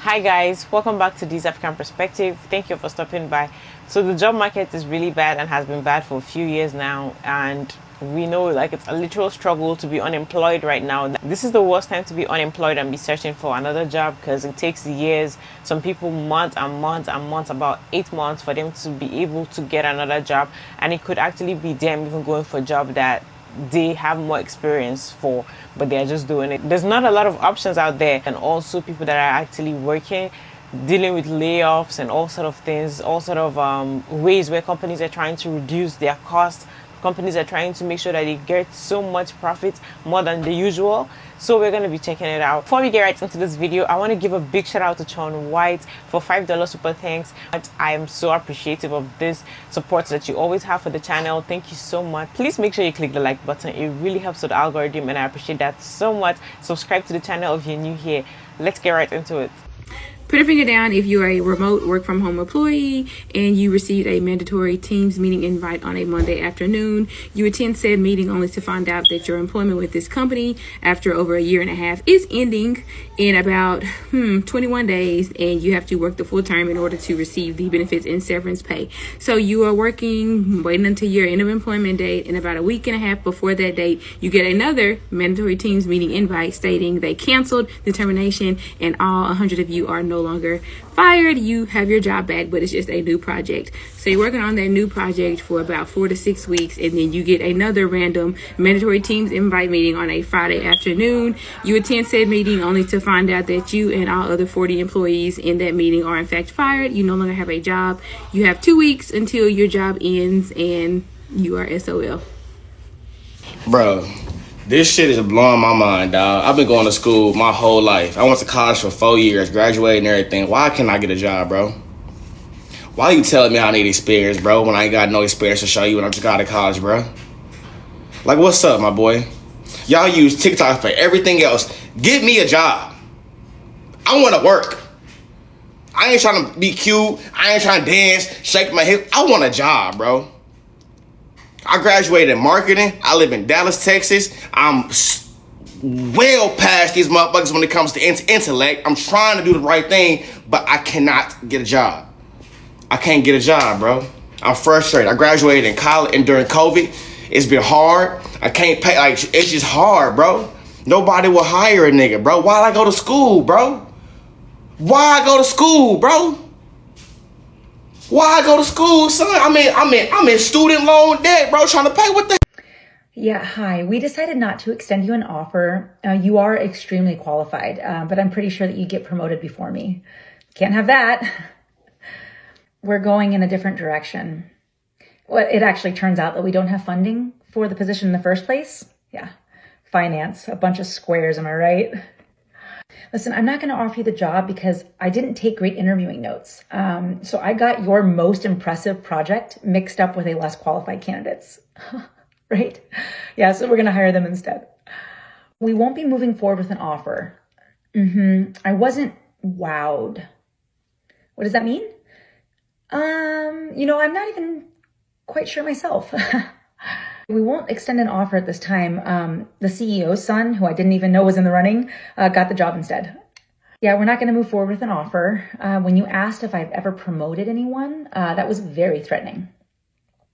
Hi guys, welcome back to This African Perspective. Thank you for stopping by. So the job market is really bad and has been bad for a few years now, and we know like it's a literal struggle to be unemployed right now. This is the worst time to be unemployed and be searching for another job because it takes years, some people months and months and months, about 8 months for them to be able to get another job, and it could actually be them even going for a job that they have more experience for, but they're just doing it. There's not a lot of options out there, and also people that are actually working, dealing with layoffs and all sort of things, all sort of ways where companies are trying to reduce their costs. Companies are trying to make sure that they get so much profit, more than the usual. So we're going to be checking it out. Before we get right into this video, I want to give a big shout out to Chon White for $5 super thanks. I am so appreciative of this support that you always have for the channel. Thank you so much. Please make sure you click the like button. It really helps with the algorithm and I appreciate that so much. Subscribe to the channel if you're new here. Let's get right into it. Put a finger down if you're a remote work from home employee and you received a mandatory Teams meeting invite on a Monday afternoon. You attend said meeting only to find out that your employment with this company after over a year and a half is ending in about 21 days, and you have to work the full term in order to receive the benefits and severance pay. So you are waiting until your end of employment date, and about a week and a half before that date, you get another mandatory Teams meeting invite stating they canceled the termination and all 100 of you are no longer fired. You have your job back, but it's just a new project. So you're working on that new project for about 4 to 6 weeks, and then you get another random mandatory Teams invite meeting on a Friday afternoon. You attend said meeting only to find out that you and all other 40 employees in that meeting are in fact fired. You no longer have a job. You have 2 weeks until your job ends, and you are SOL. Bro, this shit is blowing my mind, dog. I've been going to school my whole life. I went to college for 4 years, graduated and everything. Why can't I get a job, bro? Why you telling me I need experience, bro, when I ain't got no experience to show you when I just got out of college, bro? Like, what's up, my boy? Y'all use TikTok for everything else. Get me a job. I want to work. I ain't trying to be cute. I ain't trying to dance, shake my hip. I want a job, bro. I graduated in marketing. I live in Dallas, Texas. I'm well past these motherfuckers when it comes to intellect. I'm trying to do the right thing, but I cannot get a job. I can't get a job, bro. I'm frustrated. I graduated in college, and during COVID, it's been hard. I can't pay. Like, it's just hard, bro. Nobody will hire a nigga, bro. Why'd I go to school, bro? Why I go to school, bro? Why I go to school, son? I'm in student loan debt, bro, trying to pay what the... Yeah, hi. We decided not to extend you an offer. You are extremely qualified, but I'm pretty sure that you get promoted before me. Can't have that. We're going in a different direction. Well, it actually turns out that we don't have funding for the position in the first place. Yeah, finance, a bunch of squares, am I right? Listen, I'm not going to offer you the job because I didn't take great interviewing notes. So I got your most impressive project mixed up with a less qualified candidates, right? Yeah, so we're going to hire them instead. We won't be moving forward with an offer. I wasn't wowed. What does that mean? I'm not even quite sure myself. We won't extend an offer at this time. The CEO's son, who I didn't even know was in the running, got the job instead. Yeah, we're not going to move forward with an offer. When you asked if I've ever promoted anyone, that was very threatening.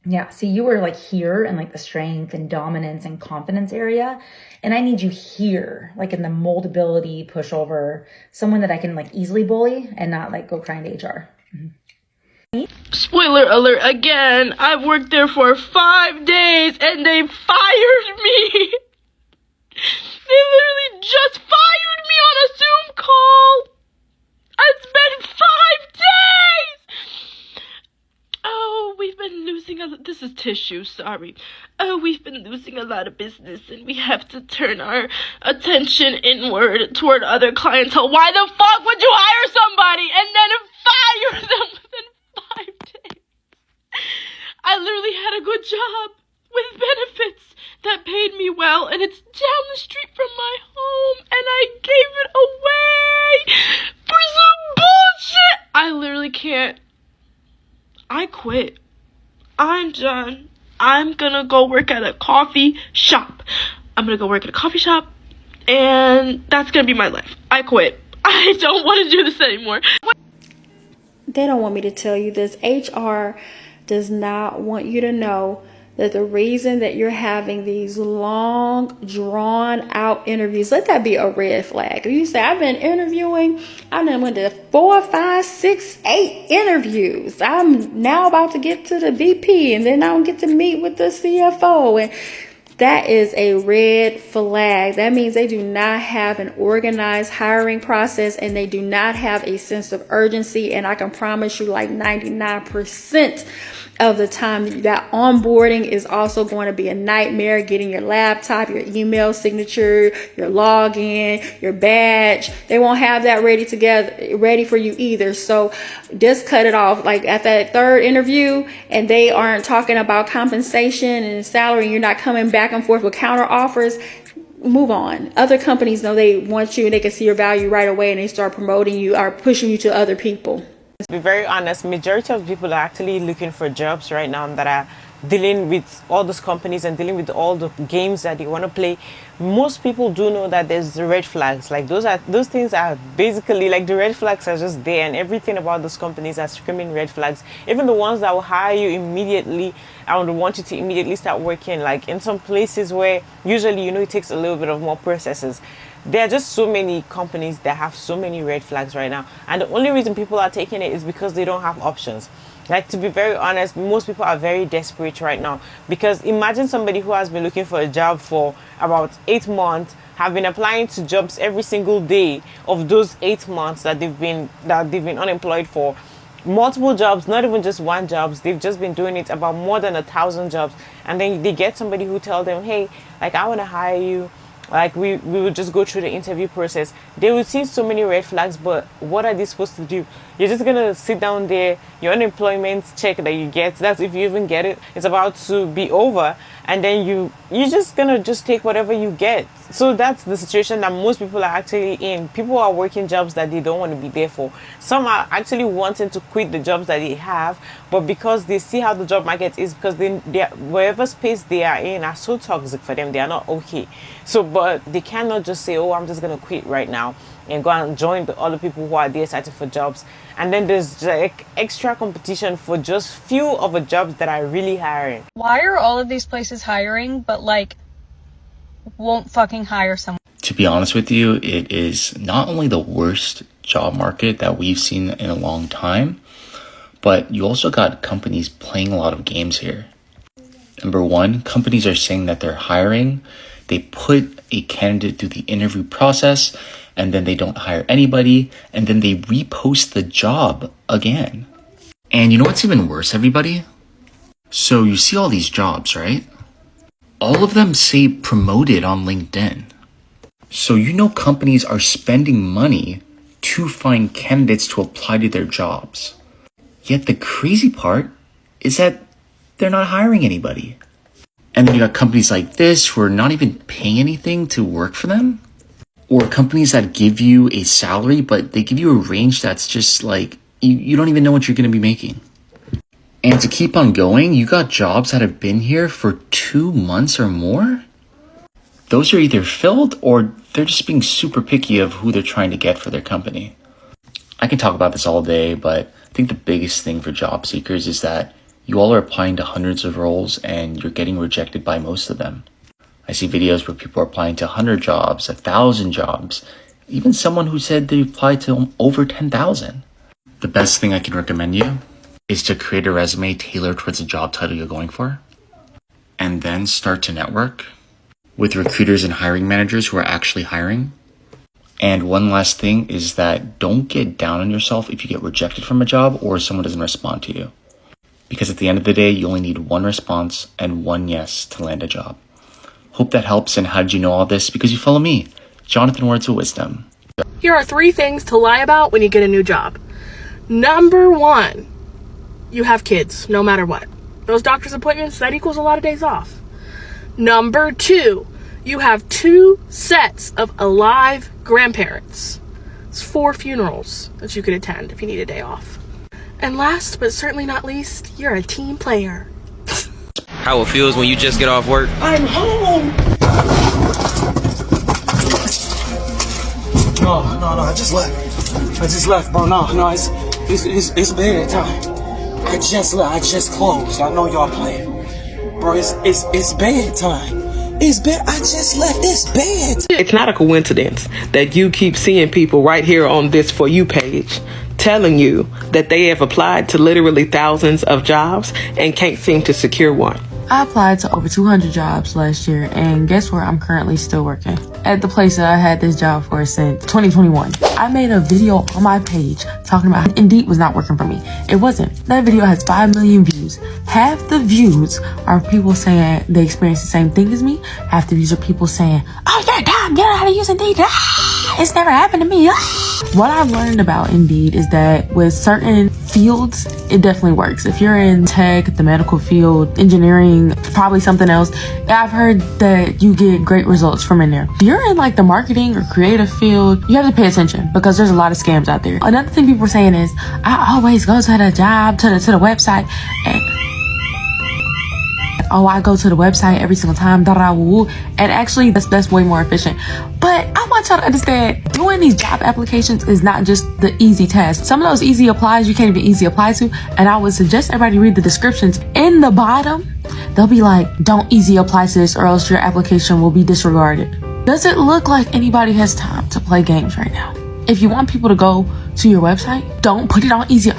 Yeah, see, you were like here in like the strength and dominance and confidence area. And I need you here, like in the moldability, pushover, someone that I can like easily bully and not like go crying to HR. Spoiler alert again, I've worked there for 5 days and they fired me. They literally just fired me on a Zoom call. It's been 5 days. Oh, we've been losing this is tissue, sorry. Oh, we've been losing a lot of business and we have to turn our attention inward toward other clientele. Why the fuck would you hire somebody and then fire them within 5 days? I literally had a good job with benefits that paid me well, and it's down the street from my home, and I gave it away for some bullshit. I literally can't. I quit. I'm done. I'm gonna go work at a coffee shop. I'm gonna go work at a coffee shop, and that's gonna be my life. I quit. I don't want to do this anymore. They don't want me to tell you this. HR does not want you to know that the reason that you're having these long, drawn out interviews, let that be a red flag. If you say, I've been interviewing, I done went to 4, 5, 6, 8 interviews. I'm now about to get to the VP, and then I don't get to meet with the CFO. And that is a red flag. That means they do not have an organized hiring process, and they do not have a sense of urgency. And I can promise you, like 99% of the time, that onboarding is also going to be a nightmare. Getting your laptop, your email signature, your login, your badge. They won't have that ready for you either. So just cut it off. Like at that third interview, and they aren't talking about compensation and salary, and you're not coming back and forth with counter offers, move on. Other companies know they want you and they can see your value right away, and they start promoting you or pushing you to other people. To be very honest, majority of people are actually looking for jobs right now that are dealing with all those companies and dealing with all the games that they want to play. Most people do know that there's the red flags. Like those things are basically like the red flags are just there, and everything about those companies are screaming red flags. Even the ones that will hire you immediately and want you to immediately start working. Like in some places where usually it takes a little bit of more processes. There are just so many companies that have so many red flags right now, and the only reason people are taking it is because they don't have options. Like, to be very honest, most people are very desperate right now, because imagine somebody who has been looking for a job for about 8 months, have been applying to jobs every single day of those 8 months that they've been unemployed for. Multiple jobs, not even just one jobs. They've just been doing it about more than 1,000 jobs, and then they get somebody who tell them, hey, like, I want to hire you. Like we would just go through the interview process. They would see so many red flags, but what are they supposed to do? You're just gonna sit down there, your unemployment check that you get, that's if you even get it, it's about to be over, and then you're just gonna just take whatever you get. So that's the situation that most people are actually in. People are working jobs that they don't want to be there for. Some are actually wanting to quit the jobs that they have, but because they see how the job market is, because they wherever space they are in are so toxic for them, they are not okay. So, but they cannot just say, oh, I'm just gonna quit right now and go and join the other people who are there searching for jobs. And then there's like extra competition for just few of the jobs that are really hiring. Why are all of these places hiring, but like won't fucking hire someone? To be honest with you, it is not only the worst job market that we've seen in a long time, but you also got companies playing a lot of games here. Number one, companies are saying that they're hiring. They put a candidate through the interview process, and then they don't hire anybody, and then they repost the job again. And you know what's even worse, everybody? So you see all these jobs, right? All of them say promoted on LinkedIn. So companies are spending money to find candidates to apply to their jobs. Yet the crazy part is that they're not hiring anybody. And then you got companies like this who are not even paying anything to work for them. Or companies that give you a salary, but they give you a range that's just like, you don't even know what you're going to be making. And to keep on going, you got jobs that have been here for 2 months or more. Those are either filled or they're just being super picky of who they're trying to get for their company. I can talk about this all day, but I think the biggest thing for job seekers is that you all are applying to hundreds of roles and you're getting rejected by most of them. I see videos where people are applying to 100 jobs, 1,000 jobs, even someone who said they applied to over 10,000. The best thing I can recommend you is to create a resume tailored towards the job title you're going for, and then start to network with recruiters and hiring managers who are actually hiring. And one last thing is that don't get down on yourself if you get rejected from a job or someone doesn't respond to you. Because at the end of the day, you only need one response and one yes to land a job. Hope that helps. And how did you know all this? Because you follow me, Jonathan Words of Wisdom. Here are 3 things to lie about when you get a new job. Number 1, you have kids, no matter what. Those doctor's appointments, that equals a lot of days off. Number 2, you have 2 sets of alive grandparents. It's 4 funerals that you could attend if you need a day off. And last but certainly not least, you're a team player. How it feels when you just get off work. I'm home. No, I just left, bro. No, it's bed time. I just closed. I know y'all playing. Bro, it's bedtime. I just left. It's bed. It's not a coincidence that you keep seeing people right here on this For You page telling you that they have applied to literally thousands of jobs and can't seem to secure one. I applied to over 200 jobs last year, and guess where I'm currently still working? At the place that I had this job for since 2021. I made a video on my page talking about how Indeed was not working for me. It wasn't. That video has 5 million views. Half the views are people saying they experienced the same thing as me. Half the views are people saying, oh, you're dumb, you don't know how to use Indeed. It's never happened to me. What I've learned about Indeed is that with certain fields, it definitely works. If you're in tech, the medical field, engineering, probably something else, I've heard that you get great results from in there. If you're in like the marketing or creative field, you have to pay attention because there's a lot of scams out there. Another thing people are saying is, I always go to the job, to the website, and I go to the website every single time, and actually that's way more efficient. But I want y'all to understand, doing these job applications is not just the easy task. Some of those easy applies you can't even easy apply to, and I would suggest everybody read the descriptions. In the bottom, they'll be like, don't easy apply to this or else your application will be disregarded. Does it look like anybody has time to play games right now? If you want people to go to your website, don't put it on easy.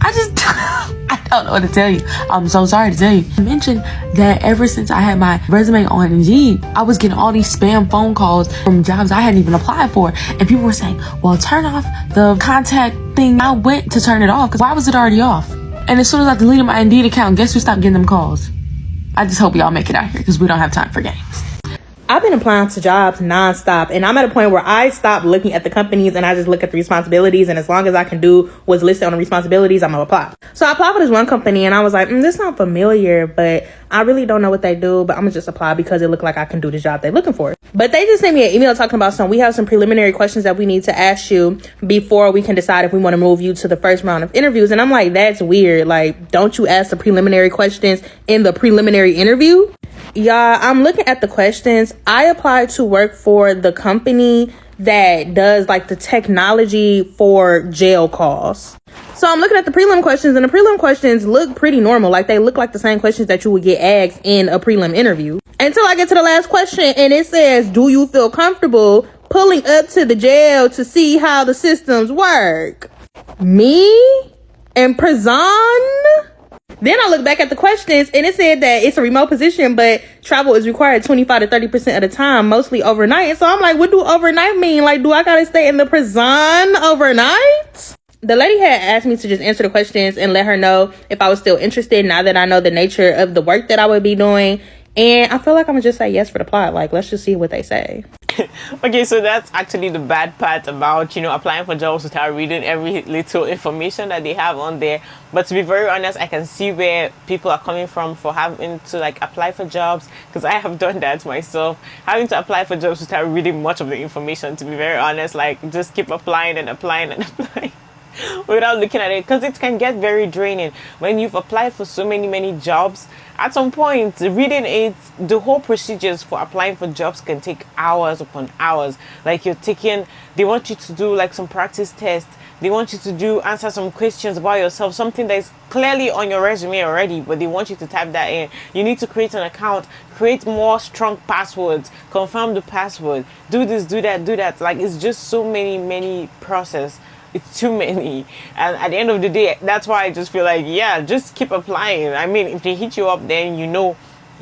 I don't know what to tell you. I'm so sorry to tell you. I mentioned that ever since I had my resume on Indeed, I was getting all these spam phone calls from jobs I hadn't even applied for. And people were saying, well, turn off the contact thing. I went to turn it off because why was it already off? And as soon as I deleted my Indeed account, guess who stopped getting them calls? I just hope y'all make it out here because we don't have time for games. I've been applying to jobs nonstop, and I'm at a point where I stop looking at the companies and I just look at the responsibilities, and as long as I can do what's listed on the responsibilities, I'm gonna apply. So I applied for this one company and I was like, this sounds familiar, but I really don't know what they do, but I'm gonna just apply because it looked like I can do the job they're looking for. But they just sent me an email talking about we have some preliminary questions that we need to ask you before we can decide if we want to move you to the first round of interviews. And I'm like, that's weird. Like, don't you ask the preliminary questions in the preliminary interview? Y'all, I'm looking at the questions. I applied to work for the company that does like the technology for jail calls. So I'm looking at the prelim questions, and the prelim questions look pretty normal. Like, they look like the same questions that you would get asked in a prelim interview. Until I get to the last question, and it says, do you feel comfortable pulling up to the jail to see how the systems work? Me? In prison? Then I look back at the questions, and it said that it's a remote position, but travel is required 25 to 30% of the time, mostly overnight. And so I'm like, what do overnight mean? Like, do I gotta stay in the prison overnight? The lady had asked me to just answer the questions and let her know if I was still interested now that I know the nature of the work that I would be doing. And I feel like I'm gonna just say yes for the plot. Like, let's just see what they say. Okay, so that's actually the bad part about, applying for jobs without reading every little information that they have on there. But to be very honest, I can see where people are coming from for having to apply for jobs, because I have done that myself, having to apply for jobs without reading much of the information. To be very honest, just keep applying and applying and applying without looking at it, because it can get very draining when you've applied for so many jobs. At some point, reading it, the whole procedures for applying for jobs can take hours upon hours. Like, they want you to do some practice tests. They want you to answer some questions about yourself, something that is clearly on your resume already, but they want you to type that in. You need to create an account, create more strong passwords, confirm the password, do this, do that. It's just so many process. It's too many, and at the end of the day, that's why I just feel like, just keep applying. I mean, if they hit you up, then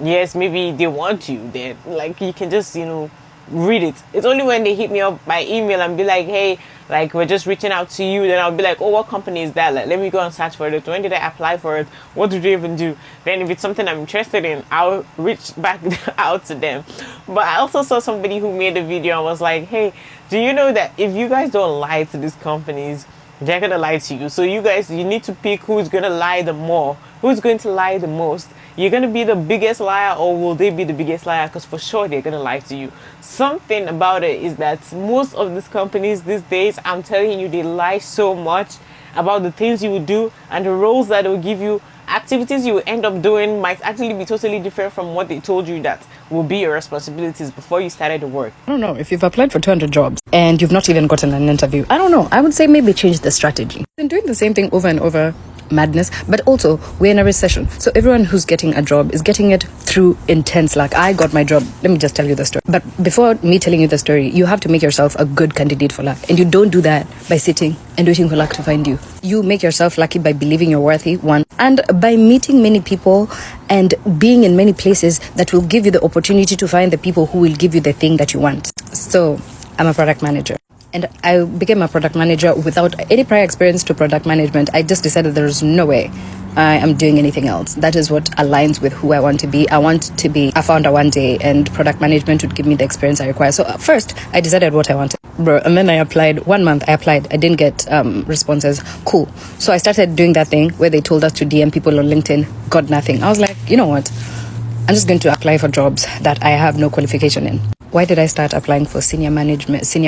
yes, maybe they want you. Then you can just read it. It's only when they hit me up by email and be like, hey, we're just reaching out to you, then I'll be like, oh, what company is that? Let me go and search for it. When did I apply for it? What did they even do? Then if it's something I'm interested in, I'll reach back out to them. But I also saw somebody who made a video and was like, hey, do you know that if you guys don't lie to these companies, they're gonna lie to you? So you need to pick who's gonna lie the more, who's going to lie the most. You're gonna be the biggest liar, or will they be the biggest liar? Because for sure they're gonna lie to you. Something about it is that most of these companies these days, I'm telling you, they lie so much about the things you would do and the roles that will give you. Activities you will end up doing might actually be totally different from what they told you that will be your responsibilities before you started the work? I don't know. If you've applied for 200 jobs and you've not even gotten an interview, I don't know. I would say maybe change the strategy. And doing the same thing over and over, madness. But also, we're in a recession. So everyone who's getting a job is getting it through intense luck. I got my job. Let me just tell you the story. But before me telling you the story, you have to make yourself a good candidate for luck. And you don't do that by sitting and waiting for luck to find you. You make yourself lucky by believing you're worthy, one, and by meeting many people and being in many places that will give you the opportunity to find the people who will give you the thing that you want. So I'm a product manager. And I became a product manager without any prior experience to product management. I just decided there's no way I am doing anything else. That is what aligns with who I want to be. I want to be a founder one day, and product management would give me the experience I require. So first, I decided what I wanted. And then I applied. 1 month, I applied. I didn't get responses. Cool. So I started doing that thing where they told us to DM people on LinkedIn. Got nothing. I was like, you know what? I'm just going to apply for jobs that I have no qualification in. Why did I start applying for senior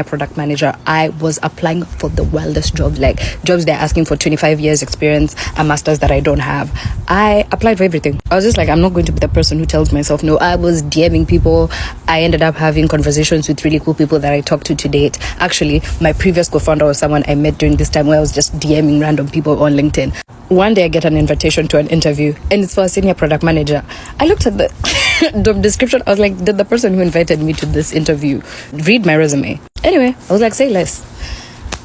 product manager? I was applying for the wildest jobs, like jobs they're asking for 25 years experience, a master's that I don't have. I applied for everything. I was just like, I'm not going to be the person who tells myself no. I was DMing people. I ended up having conversations with really cool people that I talked to date. Actually, my previous co-founder was someone I met during this time where I was just DMing random people on LinkedIn. One day I get an invitation to an interview and it's for a senior product manager. I looked at the job description. I was like, did the person who invited me to this interview read my resume? Anyway, I was like, say less.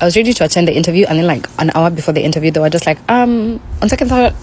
I was ready to attend the interview, and then like an hour before the interview, they were just like, on second thought,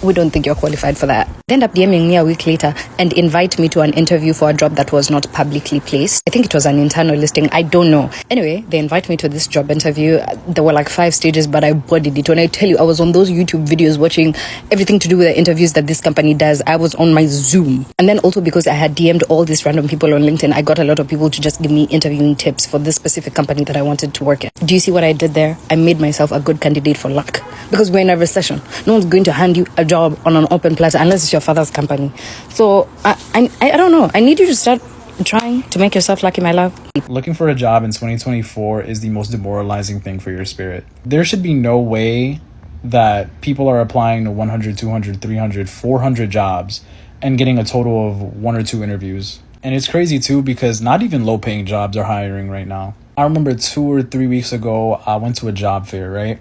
we don't think you're qualified for that. They end up DMing me a week later and invite me to an interview for a job that was not publicly placed. I think it was an internal listing. I don't know. Anyway, they invite me to this job interview. There were like 5 stages, but I bodied it. When I tell you, I was on those YouTube videos watching everything to do with the interviews that this company does. I was on my Zoom. And then also because I had DM'd all these random people on LinkedIn, I got a lot of people to just give me interviewing tips for this specific company that I wanted to work at. Do you see what I did there? I made myself a good candidate for luck. Because we're in a recession. No one's going to hand you a job on an open platter unless it's your father's company. So I don't know. I need you to start trying to make yourself lucky, my love. Looking for a job in 2024 is the most demoralizing thing for your spirit. There should be no way that people are applying to 100, 200, 300, 400 jobs and getting a total of 1 or 2 interviews. And it's crazy too because not even low-paying jobs are hiring right now. I remember 2 or 3 weeks ago, I went to a job fair, right?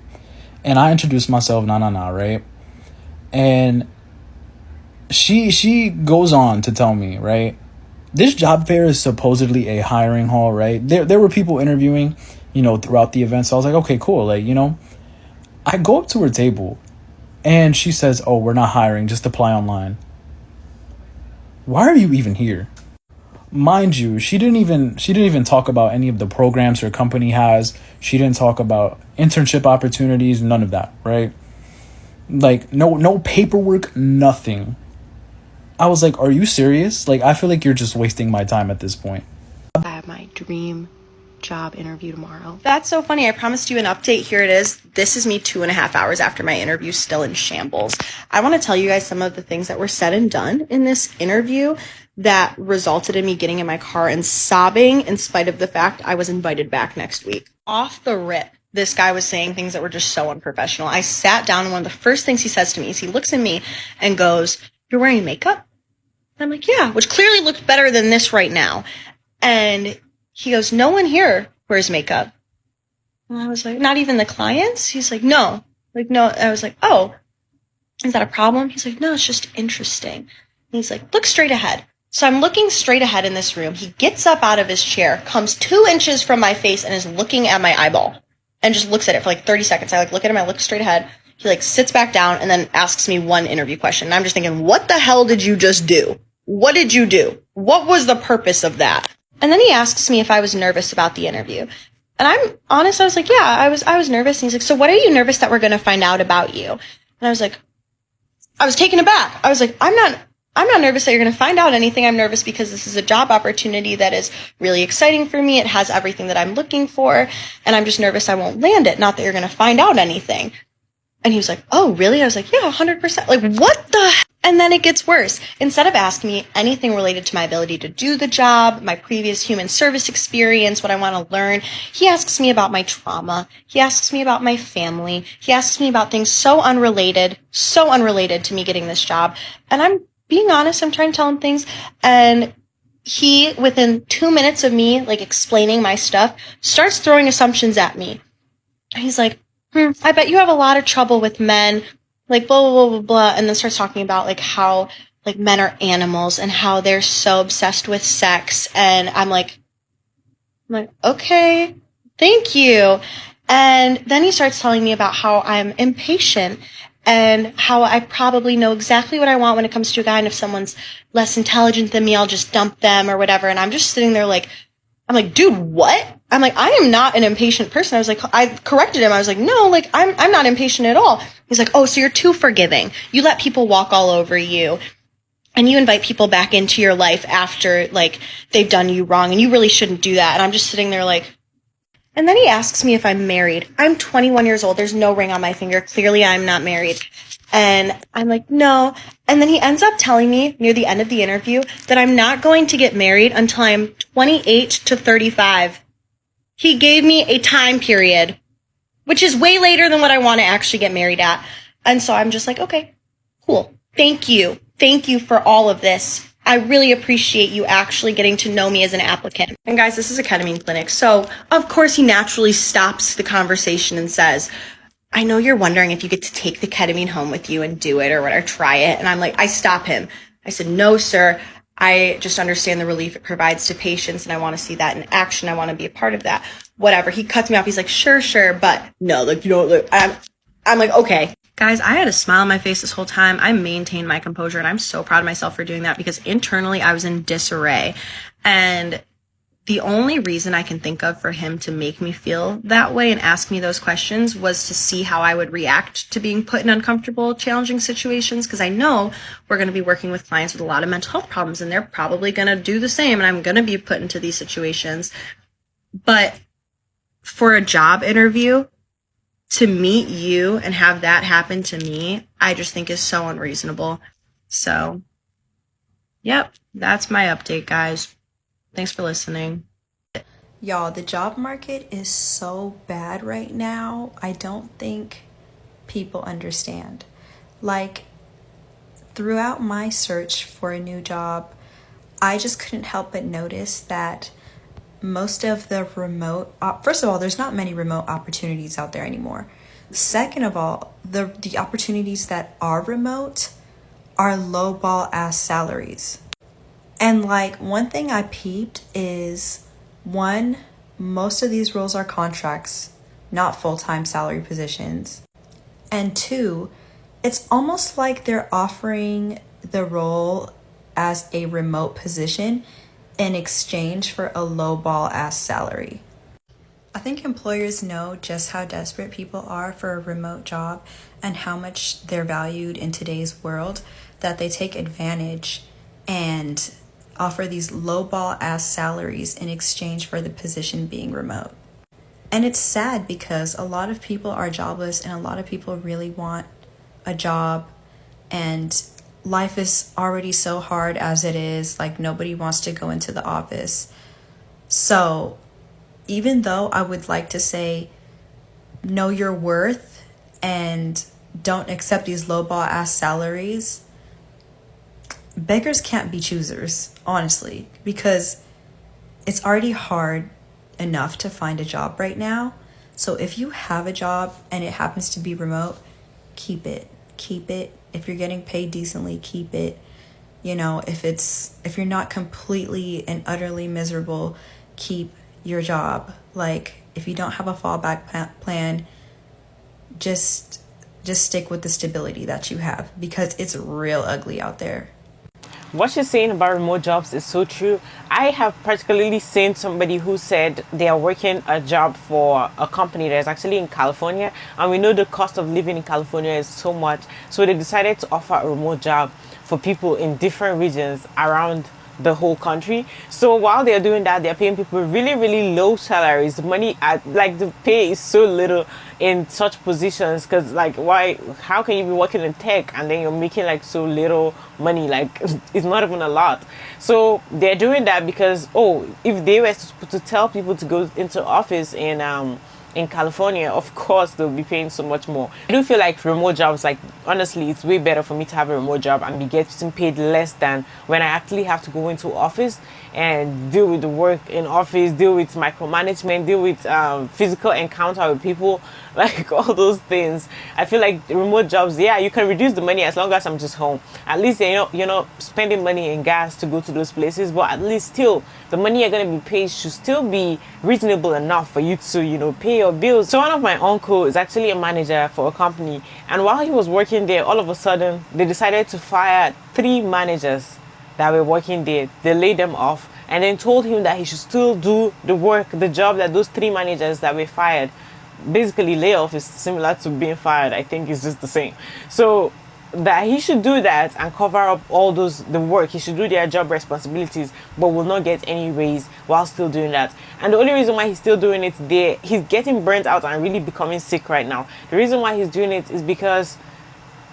And I introduced myself, right? And she goes on to tell me, right? This job fair is supposedly a hiring hall, right? There were people interviewing, throughout the event. So I was like, okay, cool. I go up to her table and she says, oh, we're not hiring, just apply online. Why are you even here? Mind you, she didn't even talk about any of the programs her company has. She didn't talk about internship opportunities, none of that, right? Like no paperwork, nothing. I was like, are you serious? I feel like you're just wasting my time at this point. I have my dream job interview tomorrow. That's so funny. I promised you an update. Here it is. This is me 2.5 hours after my interview, still in shambles. I want to tell you guys some of the things that were said and done in this interview that resulted in me getting in my car and sobbing in spite of the fact I was invited back next week. Off the rip, this guy was saying things that were just so unprofessional. I sat down and one of the first things he says to me is he looks at me and goes, "You're wearing makeup?" And I'm like, "Yeah," which clearly looked better than this right now. And he goes, "No one here wears makeup." And I was like, "Not even the clients?" He's like, "No." No. I was like, "Oh, is that a problem?" He's like, "No, it's just interesting." And he's like, "Look straight ahead." So I'm looking straight ahead in this room. He gets up out of his chair, comes 2 inches from my face and is looking at my eyeball and just looks at it for 30 seconds. I look at him, I look straight ahead. He sits back down and then asks me one interview question. And I'm just thinking, what the hell did you just do? What did you do? What was the purpose of that? And then he asks me if I was nervous about the interview. And I'm honest, I was like, yeah, I was nervous. And he's like, "So what are you nervous that we're going to find out about you?" And I was like, I was taken aback. I was like, I'm not nervous that you're going to find out anything. I'm nervous because this is a job opportunity that is really exciting for me. It has everything that I'm looking for. And I'm just nervous I won't land it. Not that you're going to find out anything. And he was like, "Oh, really?" I was like, "Yeah, 100%. What the heck?" And then it gets worse. Instead of asking me anything related to my ability to do the job, my previous human service experience, what I want to learn, he asks me about my trauma. He asks me about my family. He asks me about things so unrelated to me getting this job. And I'm being honest, I'm trying to tell him things. And he, within 2 minutes of me like explaining my stuff, starts throwing assumptions at me. And he's like, I bet you have a lot of trouble with men, like blah, blah, blah, blah, blah. And then starts talking about like how like men are animals and how they're so obsessed with sex. And I'm like, okay, thank you. And then he starts telling me about how I'm impatient and how I probably know exactly what I want when it comes to a guy. And if someone's less intelligent than me, I'll just dump them or whatever. And I'm just sitting there like, I'm like, dude, what? I'm like, I am not an impatient person. I was like, I corrected him. I was like, no, like, I'm not impatient at all. He's like, oh, so you're too forgiving. You let people walk all over you. And you invite people back into your life after, like, they've done you wrong. And you really shouldn't do that. And I'm just sitting there like, and then he asks me if I'm married. I'm 21 years old. There's no ring on my finger. Clearly, I'm not married. And I'm like, no. And then he ends up telling me near the end of the interview that I'm not going to get married until I'm 28 to 35. He gave me a time period, which is way later than what I want to actually get married at. And so I'm just like, okay, cool. Thank you. Thank you for all of this. I really appreciate you actually getting to know me as an applicant. And guys, this is a ketamine clinic. So of course he naturally stops the conversation and says, I know you're wondering if you get to take the ketamine home with you and do it or whatever, try it. And I'm like, I stop him. I said, no, sir. I just understand the relief it provides to patients and I want to see that in action. I want to be a part of that. Whatever. He cuts me off. He's like, sure, but no, like, you know, look, I'm like, okay. Guys, I had a smile on my face this whole time. I maintained my composure and I'm so proud of myself for doing that because internally I was in disarray. And the only reason I can think of for him to make me feel that way and ask me those questions was to see how I would react to being put in uncomfortable, challenging situations. Because I know we're going to be working with clients with a lot of mental health problems and they're probably going to do the same. And I'm going to be put into these situations. But for a job interview, to meet you and have that happen to me, I just think is so unreasonable. So, yep, that's my update, guys. Thanks for listening. Y'all, the job market is so bad right now. I don't think people understand. Like, throughout my search for a new job, I just couldn't help but notice that most of the remote, first of all, there's not many remote opportunities out there anymore. Second of all, the opportunities that are remote are lowball ass salaries. And like one thing I peeped is, one, most of these roles are contracts, not full-time salary positions. And two, it's almost like they're offering the role as a remote position in exchange for a lowball ass salary. I think employers know just how desperate people are for a remote job and how much they're valued in today's world that they take advantage and offer these lowball ass salaries in exchange for the position being remote. And it's sad because a lot of people are jobless and a lot of people really want a job, and life is already so hard as it is. Like, nobody wants to go into the office. So even though I would like to say know your worth and don't accept these lowball ass salaries, beggars can't be choosers, honestly, because it's already hard enough to find a job right now. So if you have a job and it happens to be remote, keep it. If you're getting paid decently, keep it. You know, if you're not completely and utterly miserable, keep your job. Like, if you don't have a fallback plan, just stick with the stability that you have, because it's real ugly out there. What you're saying about remote jobs is so true. I have particularly seen somebody who said they are working a job for a company that is actually in California, and we know the cost of living in California is so much, so they decided to offer a remote job for people in different regions around the whole country. So while they're doing that, they're paying people really low salaries. The pay is so little in such positions, because how can you be working in tech and then you're making like so little money? Like, it's not even a lot. So they're doing that because if they were to tell people to go into office and in California, of course they'll be paying so much more. I do feel like remote jobs, like honestly, it's way better for me to have a remote job and be getting paid less than when I actually have to go into office and deal with the work in office, deal with micromanagement, deal with physical encounter with people, like all those things. I feel like remote jobs, yeah, you can reduce the money as long as I'm just home. At least you're not spending money in gas to go to those places, but at least still the money you're going to be paid should still be reasonable enough for you to pay your bills. So one of my uncle is actually a manager for a company, and while he was working there, all of a sudden they decided to fire 3 managers that were working there. They laid them off and then told him that he should still do the work, the job that those 3 managers that were fired. Basically, layoff is similar to being fired. I think it's just the same. So that he should do that and cover up all the work. He should do their job responsibilities, but will not get any raise while still doing that. And the only reason why he's still doing it there, he's getting burnt out and really becoming sick right now. The reason why he's doing it is because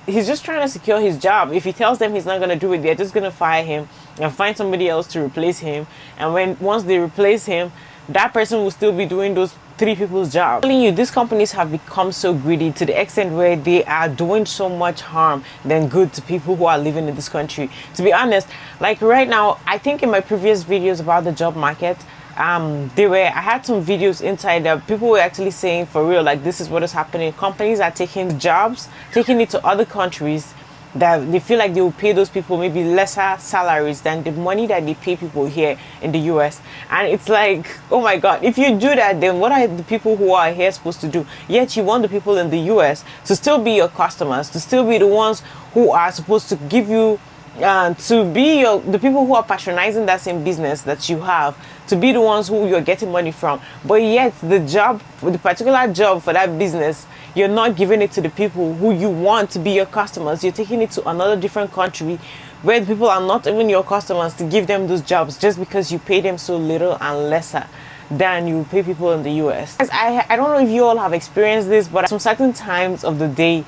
he's just trying to secure his job. If he tells them he's not going to do it, they're just going to fire him and find somebody else to replace him. And once they replace him, that person will still be doing those 3 people's jobs. I'm telling you, these companies have become so greedy to the extent where they are doing so much harm than good to people who are living in this country. To be honest, like right now, I think in my previous videos about the job market, I had some videos inside that people were actually saying for real, like this is what is happening. Companies are taking jobs, taking it to other countries that they feel like they will pay those people maybe lesser salaries than the money that they pay people here in the US. And it's like, oh my God, if you do that, then what are the people who are here supposed to do? Yet you want the people in the US to still be your customers, to still be the ones who are supposed to give you to be the people who are patronizing that same business that you have, to be the ones who you're getting money from. But yet the particular job for that business, you're not giving it to the people who you want to be your customers. You're taking it to another different country where the people are not even your customers to give them those jobs just because you pay them so little and lesser than you pay people in the US. I don't know if you all have experienced this, but some certain times of the day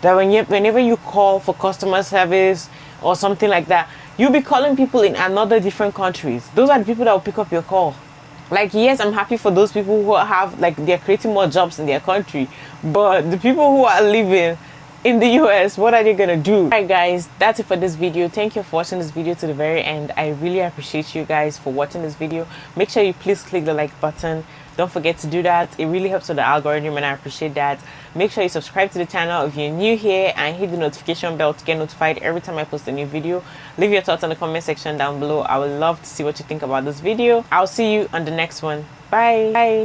that whenever you call for customer service or something like that, you'll be calling people in another different countries. Those are the people that will pick up your call. Like, yes, I'm happy for those people who have, like, they're creating more jobs in their country, but the people who are living in the US, what are they gonna do? Alright guys, that's it for this video. Thank you for watching this video to the very end. I really appreciate you guys for watching this video. Make sure you please click the like button. Don't forget to do that. It really helps with the algorithm and I appreciate that. Make sure you subscribe to the channel if you're new here and hit the notification bell to get notified every time I post a new video. Leave your thoughts in the comment section down below. I would love to see what you think about this video. I'll see you on the next one. Bye. Bye.